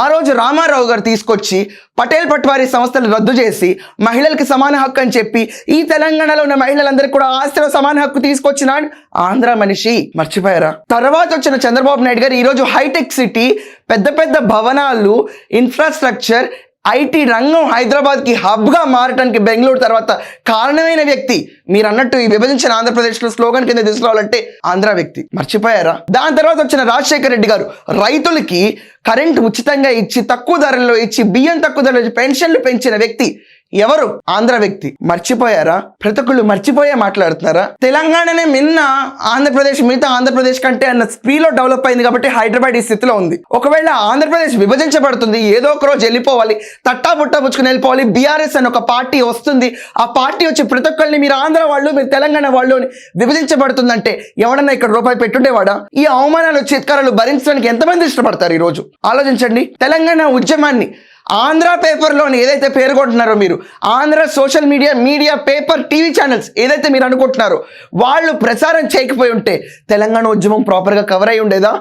ఆ రోజు రామారావు గారు తీసుకొచ్చి పటేల్ పట్వారీ సంస్థలు రద్దు చేసి మహిళలకి సమాన హక్కు అని చెప్పి ఈ తెలంగాణలో ఉన్న మహిళలందరికీ కూడా ఆస్తిలో సమాన హక్కు తీసుకొచ్చిన ఆంధ్ర మనిషి. మర్చిపోయారా? తర్వాత వచ్చిన చంద్రబాబు నాయుడు గారు ఈరోజు హైటెక్ సిటీ, పెద్ద పెద్ద భవనాలు, ఇన్ఫ్రాస్ట్రక్చర్, ఐటీ రంగం హైదరాబాద్కి హబ్గా మారటానికి బెంగళూరు తర్వాత కారణమైన వ్యక్తి. మీరు అన్నట్టు ఈ విభజించిన ఆంధ్రప్రదేశ్లో స్లోగన్ కింద తీసుకురావాలంటే ఆంధ్ర వ్యక్తి. మర్చిపోయారా? దాని తర్వాత వచ్చిన రాజశేఖర రెడ్డి గారు రైతులకి కరెంటు ఉచితంగా ఇచ్చి, తక్కువ ధరల్లో ఇచ్చి, బియ్యం తక్కువ ధరలో ఇచ్చి పెన్షన్లు పెంచిన వ్యక్తి ఎవరు? ఆంధ్ర వ్యక్తి. మర్చిపోయారా? ప్రతి ఒక్కళ్ళు మర్చిపోయే మాట్లాడుతున్నారా? తెలంగాణనే మిన్న ఆంధ్రప్రదేశ్ మిగతా ఆంధ్రప్రదేశ్ కంటే అన్న స్పీడ్లో డెవలప్ అయింది కాబట్టి హైదరాబాద్ ఈ స్థితిలో ఉంది. ఒకవేళ ఆంధ్రప్రదేశ్ విభజించబడుతుంది, ఏదో ఒక రోజు వెళ్ళిపోవాలి, తట్టా బుట్టా పుచ్చుకుని వెళ్ళిపోవాలి, బీఆర్ఎస్ అని ఒక పార్టీ వస్తుంది, ఆ పార్టీ వచ్చి ప్రతి ఒక్కరిని మీరు ఆంధ్ర వాళ్ళు, మీరు తెలంగాణ వాళ్ళు విభజించబడుతుందంటే ఎవడన్నా ఇక్కడ రూపాయి పెట్టుండేవాడా? ఈ అవమానాలు, చిత్కారాలు భరించడానికి ఎంతమంది ఇష్టపడతారు? ఈరోజు ఆలోచించండి. తెలంగాణ ఉద్యమాన్ని ఆంధ్ర పేపర్లోని ఏదైతే పేర్కొంటున్నారో మీరు, Andhra social media paper, TV channels ఏదైతే మీరు అనుకుంటున్నారో వాళ్ళు ప్రచారం చేయకపోయి ఉంటే తెలంగాణ ఉద్యమం ప్రాపర్గా కవర్ అయి ఉండేదా?